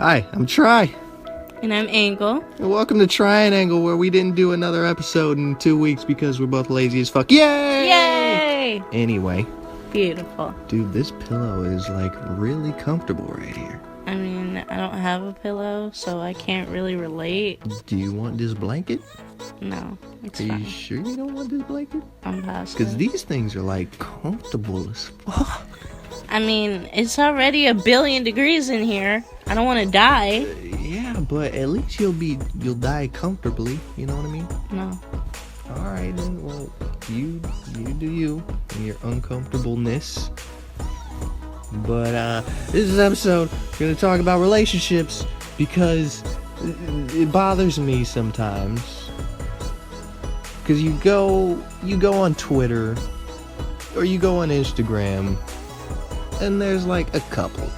Hi, I'm Try. And I'm Angle. And welcome to Try and Angle, where we didn't do another episode in 2 weeks because we're both lazy as fuck. Yay! Yay! Anyway. Beautiful. Dude, this pillow is like really comfortable right here. I mean, I don't have a pillow, so I can't really relate. Do you want this blanket? No, it's Are fine. you sure you don't want this blanket? I'm positive. Because these things are like comfortable as fuck. I mean, it's already 1 billion degrees in here. I don't want to die. Yeah, but at least you'll die comfortably. You know what I mean? No. Alright then, well, you do you and your uncomfortableness. But this is episode, we're gonna talk about relationships because it bothers me sometimes. Cause you go on Twitter or you go on Instagram and there's like a couple.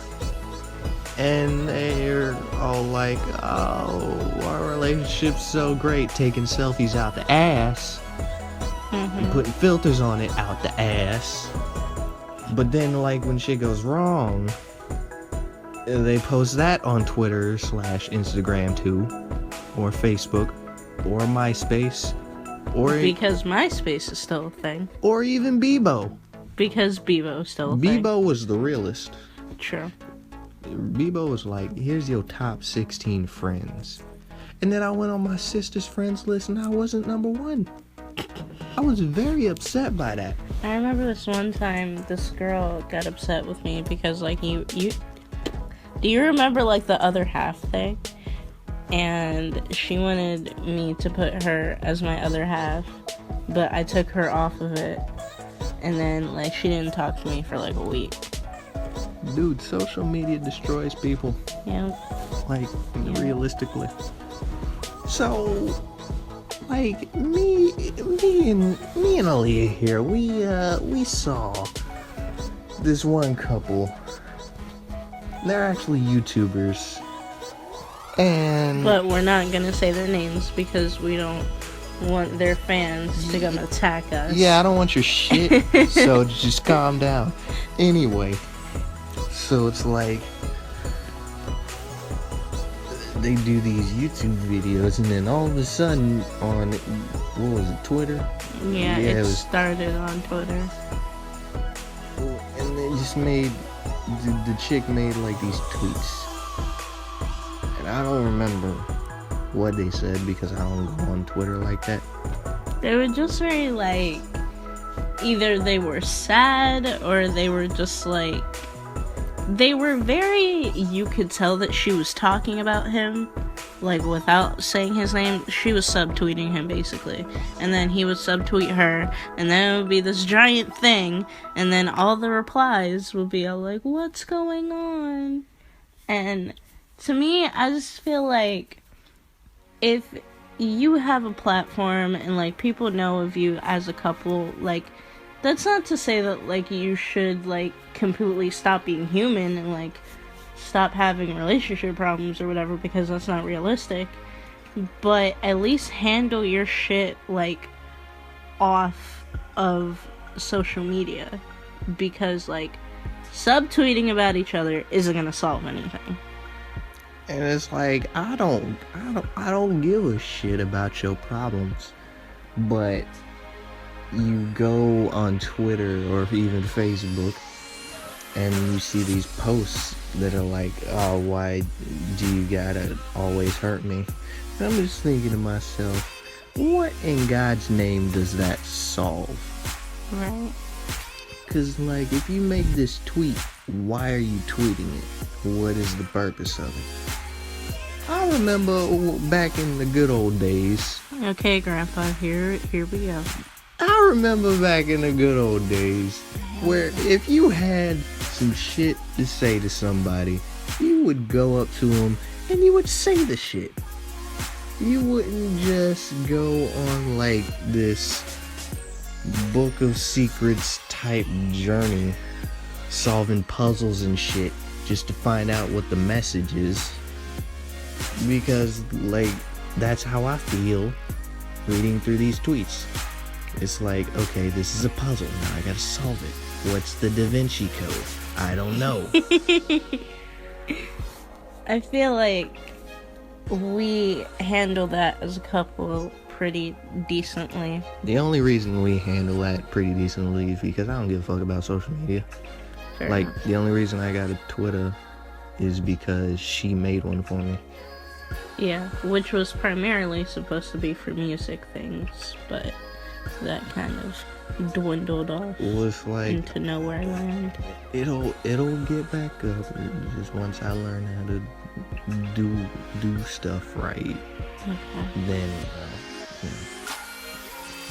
And they're all like, oh, our relationship's so great, taking selfies out the ass and putting filters on it out the ass. But then, like, when shit goes wrong, they post that on Twitter / Instagram too, or Facebook, or MySpace, or Because MySpace is still a thing. or even Bebo. Because Bebo is still a thing. Bebo was the realest. True. Bebo was like, here's your top 16 friends. And then I went on my sister's friends list and I wasn't number 1. I was very upset by that. I remember this one time this girl got upset with me because, like, you do you remember, like, the other half thing? And she wanted me to put her as my other half, but I took her off of it. And then, like, she didn't talk to me for, like, a week. Dude, social media destroys people. Yeah. Like, realistically. So, like, me and Aaliyah here, we saw this one couple. They're actually YouTubers. And But we're not gonna say their names because we don't want their fans to come attack us. yeah, I don't want your shit. So just calm down. Anyway, so it's like they do these YouTube videos, and then all of a sudden on what was it, Twitter? Yeah, it it was- started on Twitter. And they just made the chick made like these tweets, and I don't remember what they said because I don't go on Twitter like that. They were just very, like, either they were sad or they were just like, they were very, you could tell that she was talking about him, like, without saying his name. She was subtweeting him, basically, and then he would subtweet her, and then it would be this giant thing, and then all the replies would be all like, what's going on? And to me, I just feel like if you have a platform and, like, people know of you as a couple, like, that's not to say that, like, you should, like, completely stop being human and, like, stop having relationship problems or whatever, because that's not realistic. But at least handle your shit, like, off of social media, because, like, subtweeting about each other isn't gonna solve anything. And it's like I don't give a shit about your problems, but you go on Twitter or even Facebook and you see these posts that are like, oh, why do you gotta always hurt me? And I'm just thinking to myself, what in God's name does that solve? Right? Because, like, if you make this tweet, why are you tweeting it? What is the purpose of it? I remember back in the good old days. Okay, Grandpa, here we go. I remember back in the good old days where if you had some shit to say to somebody, you would go up to them and you would say the shit. You wouldn't just go on like this Book of Secrets type journey solving puzzles and shit just to find out what the message is. Because, like, that's how I feel reading through these tweets. It's like, okay, this is a puzzle. Now I gotta solve it. What's the Da Vinci Code? I don't know. I feel like we handle that as a couple pretty decently. The only reason we handle that pretty decently is because I don't give a fuck about social media. Fair Like, enough. the only reason I got a Twitter is because she made one for me. Yeah, which was primarily supposed to be for music things, but that kind of dwindled off Well, it's like, into nowhere land. it'll get back up. Just once I learn how to do stuff right, Okay. then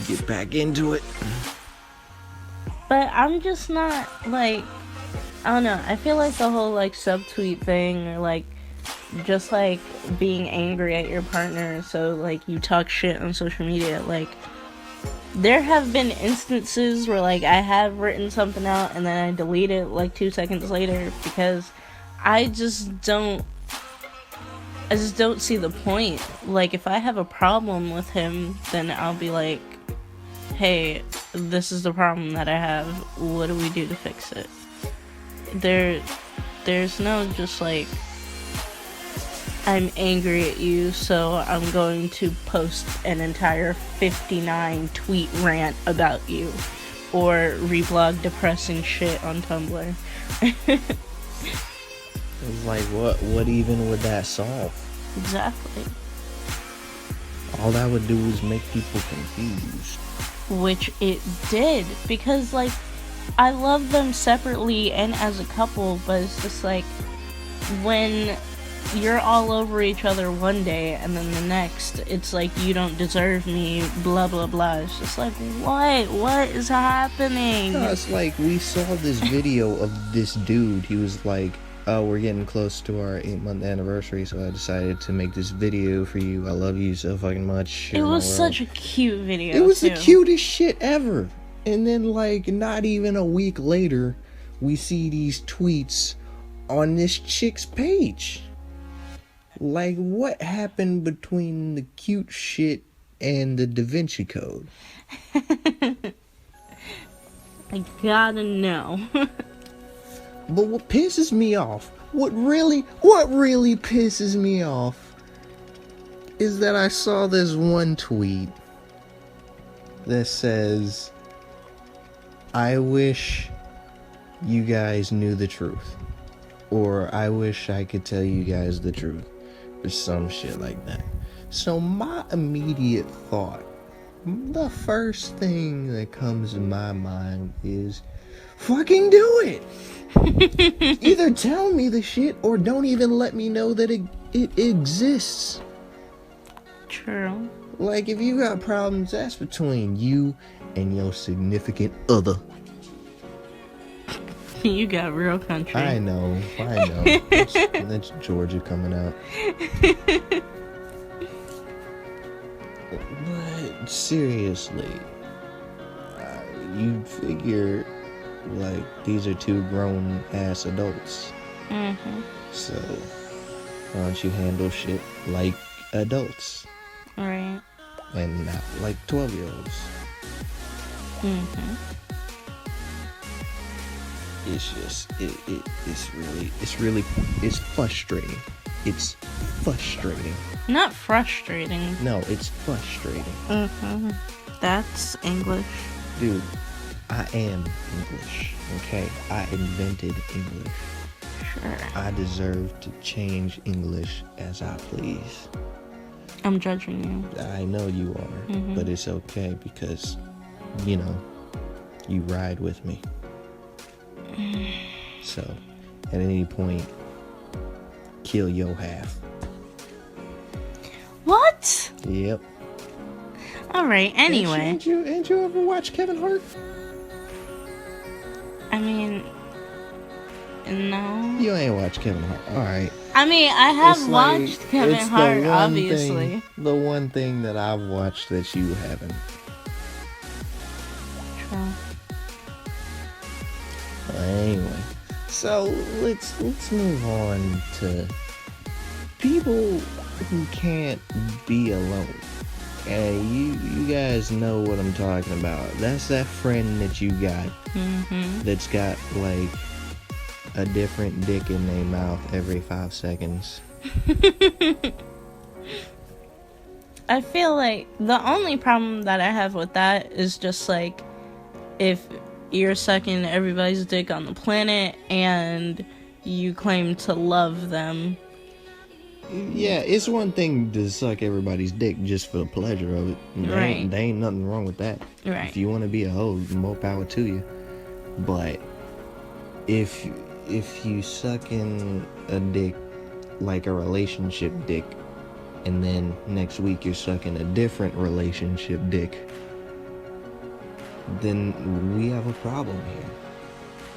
get back into it. But I'm just not, like, I don't know, I feel like the whole, like, subtweet thing, or, like, just, like, being angry at your partner, so, like, you talk shit on social media, like, there have been instances where, like, I have written something out, and then I delete it, like, 2 seconds later, because I just don't see the point. Like, if I have a problem with him, then I'll be like, hey, this is the problem that I have. What do we do to fix it? There's no just like, I'm angry at you, so I'm going to post an entire 59 tweet rant about you, or reblog depressing shit on Tumblr. It's like, what even would that solve? Exactly. All that would do is make people confused. Which it did, because like I love them separately and as a couple, but it's just like when you're all over each other one day and then the next it's like, you don't deserve me, blah blah blah. It's just like, what is happening? No, it's like, we saw this video of this dude. He was like, oh, we're getting close to our 8-month anniversary, so I decided to make this video for you. I love you so fucking much. It was such a cute video. It was too. the cutest shit ever. And then, like, not even a week later, we see these tweets on this chick's page. Like, what happened between the cute shit and the Da Vinci Code? I gotta know. But what pisses me off, what really pisses me off, is that I saw this one tweet that says, I wish you guys knew the truth. Or, I wish I could tell you guys the truth. Or some shit like that. So my immediate thought, the first thing that comes to my mind is, fucking do it! Either tell me the shit or don't even let me know that it exists. True. Like, if you got problems, that's between you and your significant other. You got real country. I know. That's Georgia coming out. But seriously, you'd figure, like, these are two grown ass adults. Mm-hmm. So why don't you handle shit like adults Right. and not like 12-year-olds? Mm-hmm. It's just it's frustrating. It's frustrating. Not frustrating. No, it's frustrating. Mm-hmm. That's English. Dude, I am English, okay? I invented English. Sure. I deserve to change English as I please. I'm judging you. I know you are, Mhm. but it's okay because, you know, you ride with me. So, at any point, kill your half. What? Yep. Alright, anyway. Ain't you ever watch Kevin Hart? I mean, no. You ain't watch Kevin Hart. Alright. I mean, I have It's like- watched Kevin it's the Hart, one obviously. the one thing that I've watched that you haven't. True. Anyway, so let's move on to people who can't be alone. And you guys know what I'm talking about. That's that friend that you got Mm-hmm. that's got like a different dick in their mouth every 5 seconds. I feel like the only problem that I have with that is just like if you're sucking everybody's dick on the planet and you claim to love them. Yeah, it's one thing to suck everybody's dick just for the pleasure of it. Right. There ain't nothing wrong with that. Right. If you want to be a hoe, more power to you. But if you sucking a dick like a relationship dick, and then next week you're sucking a different relationship dick, then we have a problem here.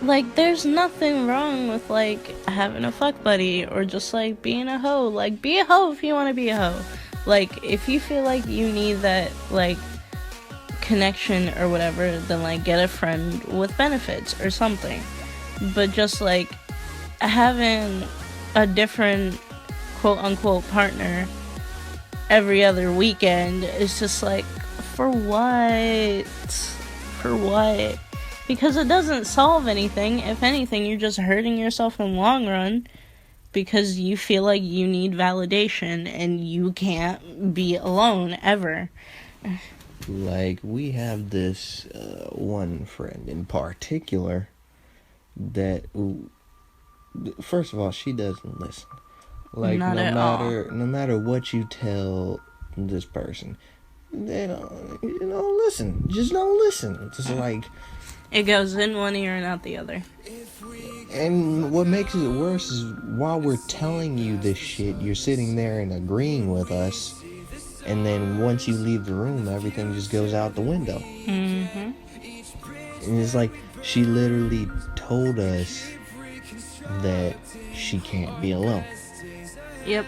Like, there's nothing wrong with, like, having a fuck buddy or just, like, being a hoe. Like, be a hoe if you want to be a hoe. Like, if you feel like you need that, like, connection or whatever, then, like, get a friend with benefits or something. But just, like, having a different quote-unquote partner every other weekend is just, like, for what? For what? Because it doesn't solve anything. If anything, you're just hurting yourself in the long run because you feel like you need validation and you can't be alone ever. Like, we have this one friend in particular that, first of all, she doesn't listen. Like, Not at all. No matter what you tell this person, they don't, listen. Just don't listen. It's just like... It goes in one ear and out the other. And what makes it worse is while we're telling you this shit, you're sitting there and agreeing with us, and then once you leave the room, everything just goes out the window. Mm-hmm. And it's like, she literally told us that she can't be alone. Yep.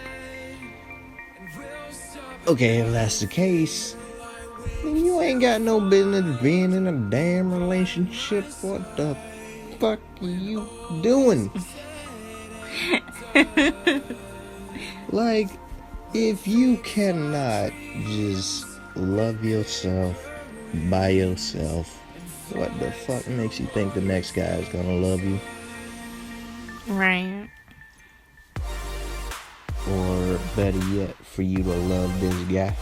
Okay, if that's the case, then you ain't got no business being in a damn relationship. What the fuck are you doing? Like, if you cannot just love yourself by yourself, what the fuck makes you think the next guy is gonna love you? Right. Or better yet, for you to love this guy?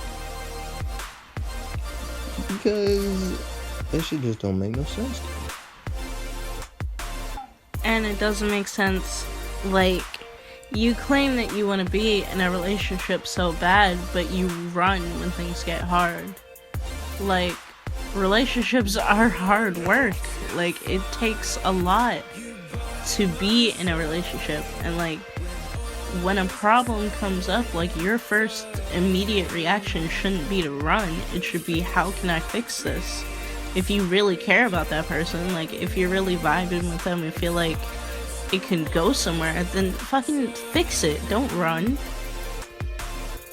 Because that shit just don't make no sense to me. And it doesn't make sense, like, you claim that you want to be in a relationship so bad, but you run when things get hard. Like, relationships are hard work. Like, it takes a lot to be in a relationship. And, like, when a problem comes up, like, your first immediate reaction shouldn't be to run. It should be, how can I fix this? If you really care about that person, like, if you're really vibing with them and feel like it can go somewhere, then fucking fix it. Don't run.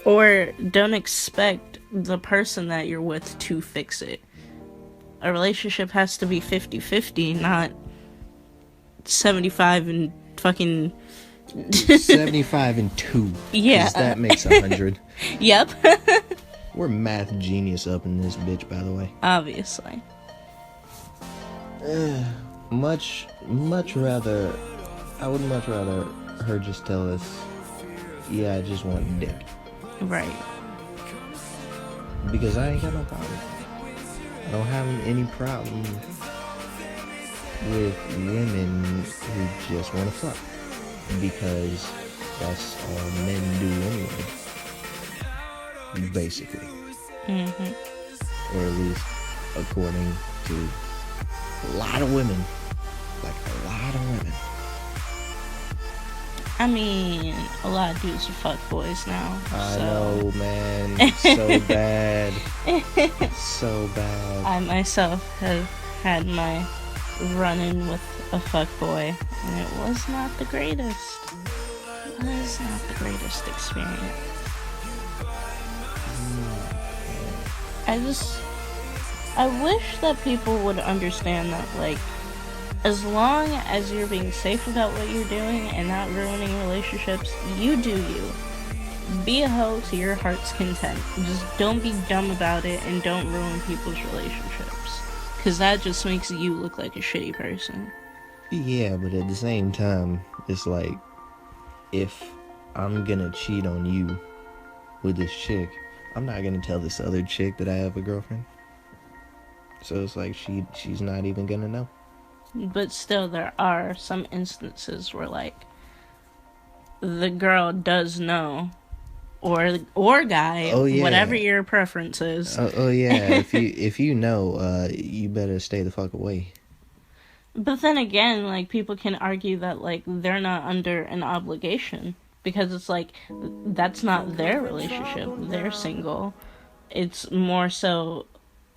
Or don't expect the person that you're with to fix it. A relationship has to be 50-50, not 75 and fucking... 75 and 2. Yeah. 'Cause that makes 100. Yep. We're math genius up in this bitch, by the way. Obviously. Much rather... I would much rather her just tell us, yeah, I just want dick. Right. Because I ain't got no problem. I don't have any problem with women who just want to fuck. Because that's all men do anyway. Basically. Mm-hmm. Or at least according to a lot of women. Like a lot of women. I mean, a lot of dudes are fuckboys now. I so. know, man. It's so bad. So bad. I myself have had my run-in with a fuckboy, and it was not the greatest. It was not the greatest experience. I wish that people would understand that, like, as long as you're being safe about what you're doing and not ruining relationships, you do you. Be a hoe to your heart's content. Just don't be dumb about it and don't ruin people's relationships. Because that just makes you look like a shitty person. Yeah, but at the same time, it's like, if I'm gonna cheat on you with this chick, I'm not gonna tell this other chick that I have a girlfriend. So it's like she's not even gonna know. But still, there are some instances where, like, the girl does know, or guy, Oh, yeah. whatever your preference is. Oh yeah, if you know, you better stay the fuck away. But then again, like, people can argue that, like, they're not under an obligation, because it's like, that's not their relationship. They're single. It's more so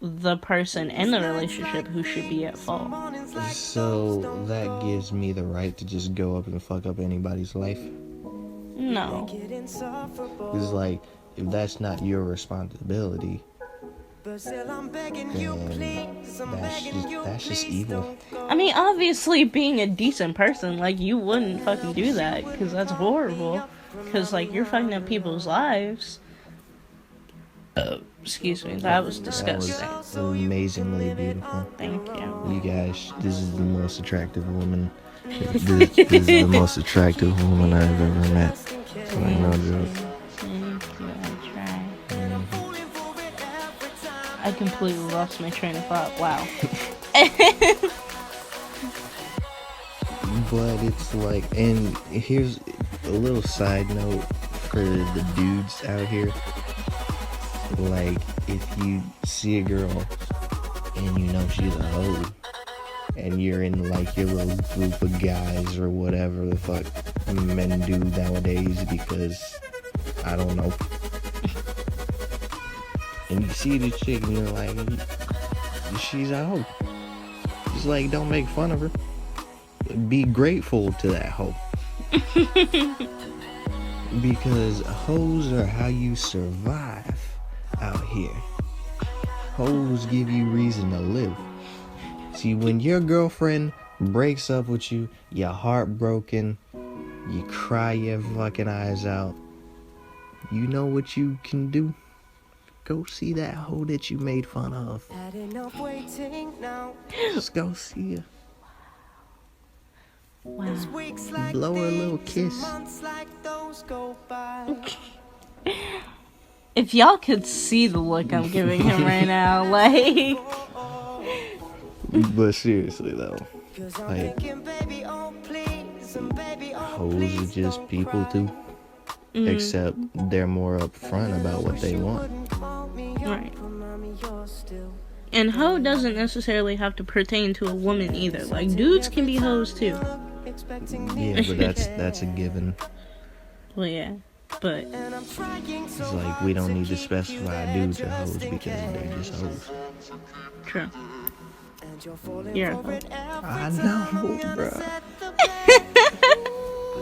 the person in the relationship who should be at fault. So that gives me the right to just go up and fuck up anybody's life? No. It's like, if that's not your responsibility, then that's just evil. I mean, obviously, being a decent person, like, you wouldn't fucking do that, because that's horrible. Because, like, you're fucking up people's lives. Excuse me, that was disgusting. That was amazingly beautiful. Thank you. You guys, this is the most attractive woman. This is the most attractive woman I've ever met. Like, no joke. Thank you, I tried. I completely lost my train of thought. Wow. But it's like, and here's a little side note for the dudes out here. Like, if you see a girl and you know she's a hoe, and you're in like your little group of guys or whatever the fuck men do nowadays, because I don't know, and you see the chick and you're like, she's a hoe, just like, don't make fun of her, be grateful to that hoe. Because hoes are how you survive out here. Hoes give you reason to live. See, when your girlfriend breaks up with you, you're heartbroken, you cry your fucking eyes out, you know what you can do? Go see that hoe that you made fun of. Just go see her. Wow. Blow her a little kiss. If y'all could see the look I'm giving him right now, like... But seriously though, like, hoes are just people too. Except they're more upfront about what they want. Right. And hoe doesn't necessarily have to pertain to a woman either. Like, dudes can be hoes too. Yeah, but that's a given. Well, yeah, but It's like, we don't need to specify dudes are hoes because they're just hoes. true. You're a hoe. I know, bruh.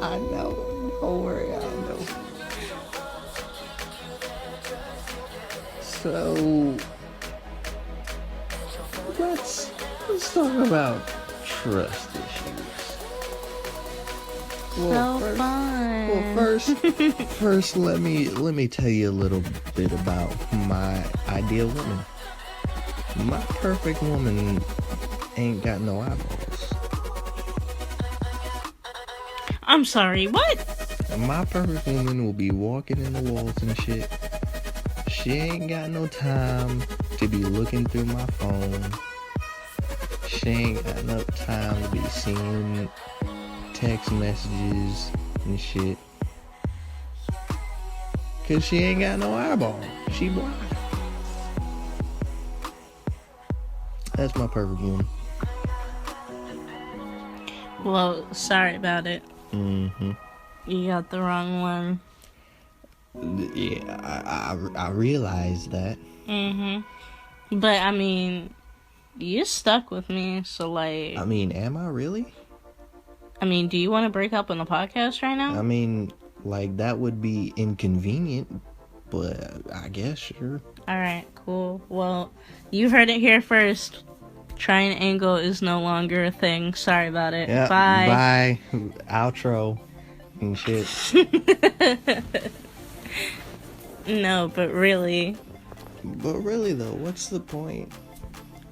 I know. Don't worry, I know. So let's talk about trust issues. So fun. First, let me tell you a little bit about my ideal woman. My perfect woman ain't got no eyeballs. I'm sorry, what? My perfect woman will be walking in the walls and shit. She ain't got no time to be looking through my phone. She ain't got enough time to be seeing text messages and shit. Cause she ain't got no eyeball. She blind. That's my perfect woman. Well, sorry about it. Mm-hmm. You got the wrong one. Yeah, I realized that. Mm-hmm. But, I mean, you stuck with me, so, like... I mean, am I really? I mean, do you want to break up on the podcast right now? I mean, like, that would be inconvenient, but I guess, sure. Alright, cool. Well, you heard it here first. Triangle is no longer a thing. Sorry about it. Yeah, Bye. Bye. Outro and shit. No, but really... But really, though, what's the point?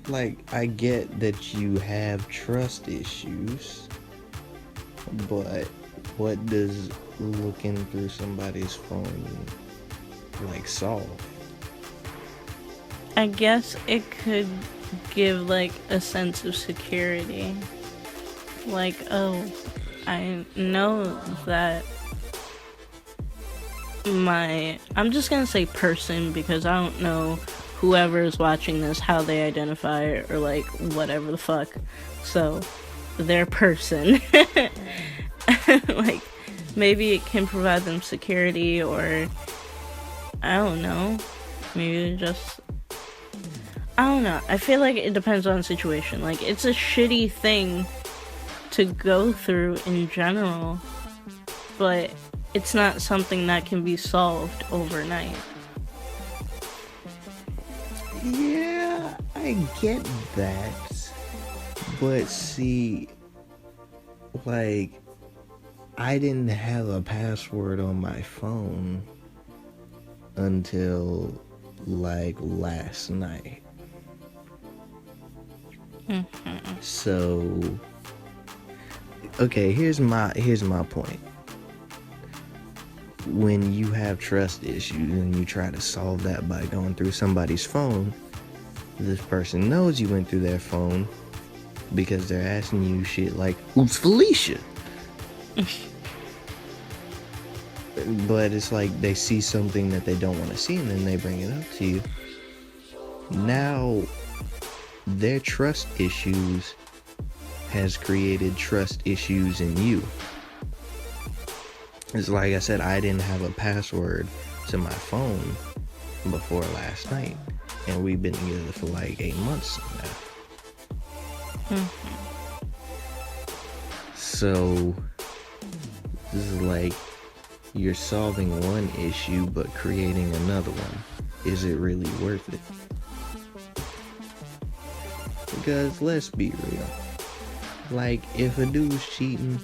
Like, I get that you have trust issues, but what does looking through somebody's phone like solve? I guess it could give like a sense of security. Like, oh, I know that I'm just gonna say person because I don't know whoever is watching this how they identify or like whatever the fuck. So their person. Like, maybe it can provide them security, or I don't know, maybe just, I don't know. I feel like it depends on the situation. Like, it's a shitty thing to go through in general, but it's not something that can be solved overnight. Yeah, I get that. But see, like, I didn't have a password on my phone until like last night. So, okay, here's my point. When you have trust issues and you try to solve that by going through somebody's phone, this person knows you went through their phone because they're asking you shit like, "Who's Felicia?" But it's like they see something that they don't want to see and then they bring it up to you. Now, their trust issues has created trust issues in you. It's like I said, I didn't have a password to my phone before last night, and we've been together for like 8 months now. So this is like you're solving one issue but creating another one. Is it really worth it? Because let's be real, like, if a dude's cheating,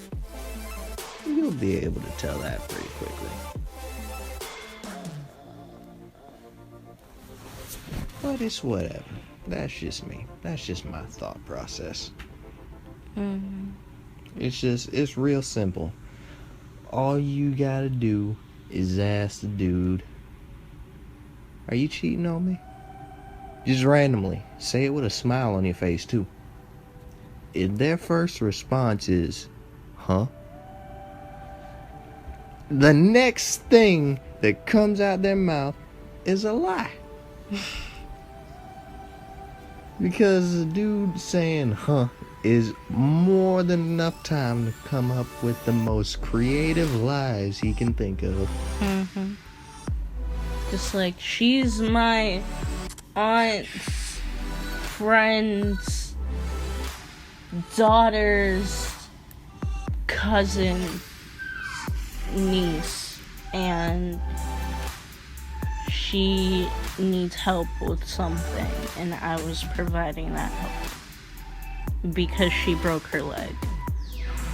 you'll be able to tell that pretty quickly. But it's whatever. That's just me. That's just my thought process. It's real simple. All you gotta do is ask the dude, "Are you cheating on me?" Just randomly. Say it with a smile on your face, too. If their first response is, "Huh?" the next thing that comes out their mouth is a lie. Because the dude saying, "huh," is more than enough time to come up with the most creative lies he can think of. Just like, she's my aunt's friend's daughter's cousin niece, and she needs help with something, and I was providing that help because she broke her leg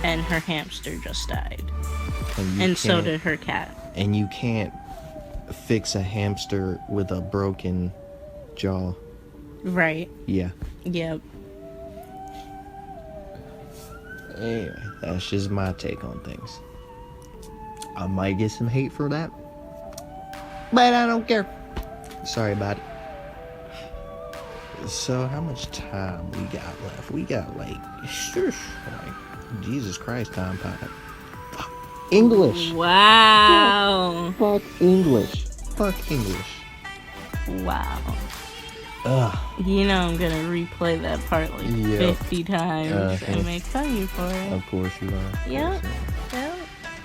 and her hamster just died, and so did her cat. And you can't fix a hamster with a broken jaw. Right. Yeah. Yep. Anyway, that's just my take on things. I might get some hate for that, but I don't care. Sorry about it. So, how much time we got left? We got like Jesus Christ, time pipe. English. Wow. Fuck English. Fuck English. Wow. Ugh. You know I'm gonna replay that part like 50 times and make fun of you for it. Of course you are. Yep.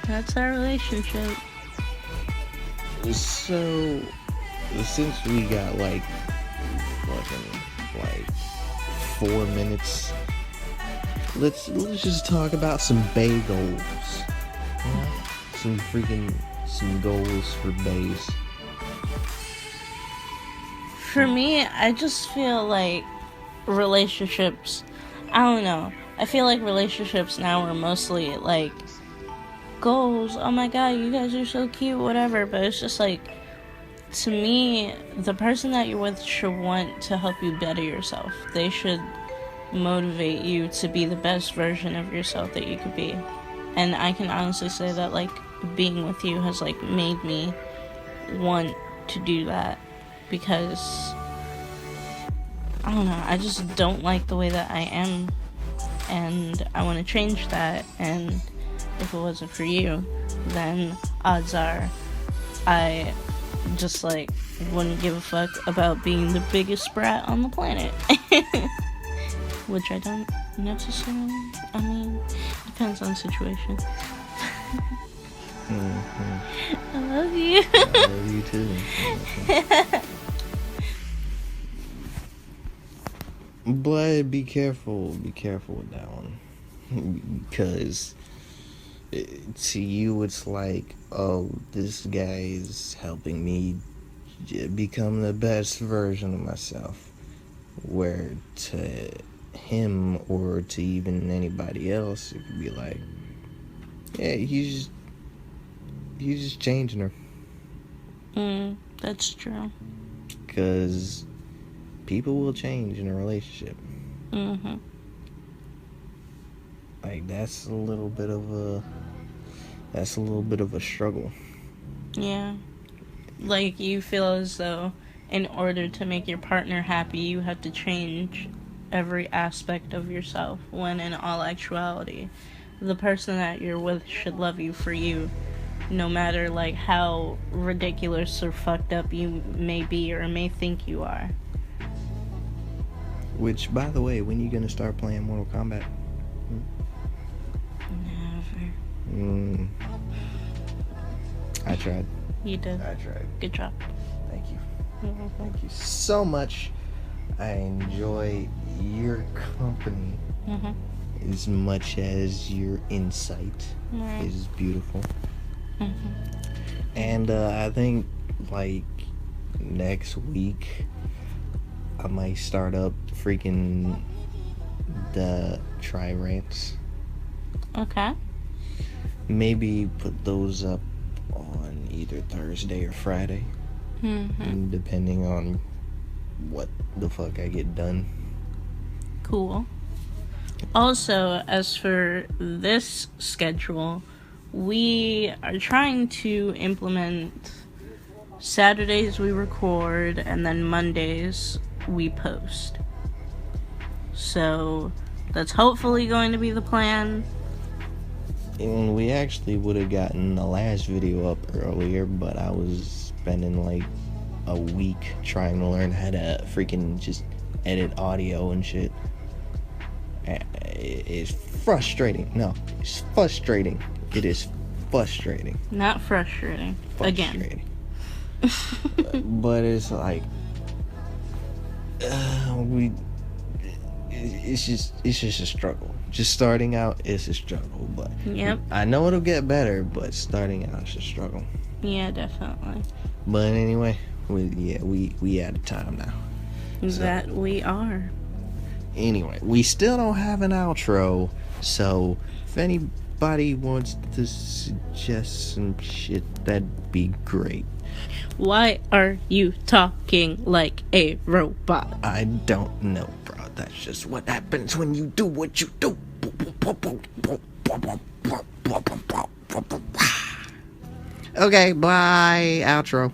That's our relationship. So, since we got like 4 minutes, let's just talk about some Bay goals. Some goals for Bays. For me, I just feel like relationships, I don't know. I feel like relationships now are mostly like goals. Oh my god, you guys are so cute, whatever. But it's just like, to me, the person that you're with should want to help you better yourself. They should motivate you to be the best version of yourself that you could be. And I can honestly say that, like, being with you has, like, made me want to do that. Because, I don't know, I just don't like the way that I am. And I want to change that. And if it wasn't for you, then odds are I just, like, wouldn't give a fuck about being the biggest brat on the planet. Which I don't necessarily, I mean, depends on the situation. Mm-hmm. I love you. I love you too. But be careful with that one. Because to you it's like, oh, this guy is helping me become the best version of myself. Where to him or to even anybody else, it could be like, yeah, he's just changing her. That's true. Because people will change in a relationship. Mm-hmm. Like, that's a little bit of a struggle. Yeah. Like, you feel as though in order to make your partner happy, you have to change every aspect of yourself, when in all actuality, the person that you're with should love you for you, no matter, like, how ridiculous or fucked up you may be or may think you are. Which, by the way, when you gonna start playing Mortal Kombat? Never. I tried. You did. I tried. Good job. Thank you. Mm-hmm. Thank you so much. I enjoy your company as much as your insight is beautiful. And I think, like, next week I might start up freaking the tri-rants. Okay. Maybe put those up on either Thursday or Friday. Depending on what the fuck I get done. Cool. Also, as for this schedule, we are trying to implement Saturdays we record and then Mondays we post. So that's hopefully going to be the plan. And we actually would have gotten the last video up earlier, but I was spending like a week trying to learn how to freaking just edit audio and shit. It's frustrating. No, it's frustrating. It is frustrating. Not frustrating. Again. But it's like it's just a struggle. Just starting out is a struggle, but Yep. I know it'll get better, but starting out is a struggle. Yeah, definitely. But anyway, we out of time now. That we are. Anyway, we still don't have an outro, so if anybody wants to suggest some shit, that'd be great. Why are you talking like a robot? I don't know, bro. That's just what happens when you do what you do. Okay, bye. Outro.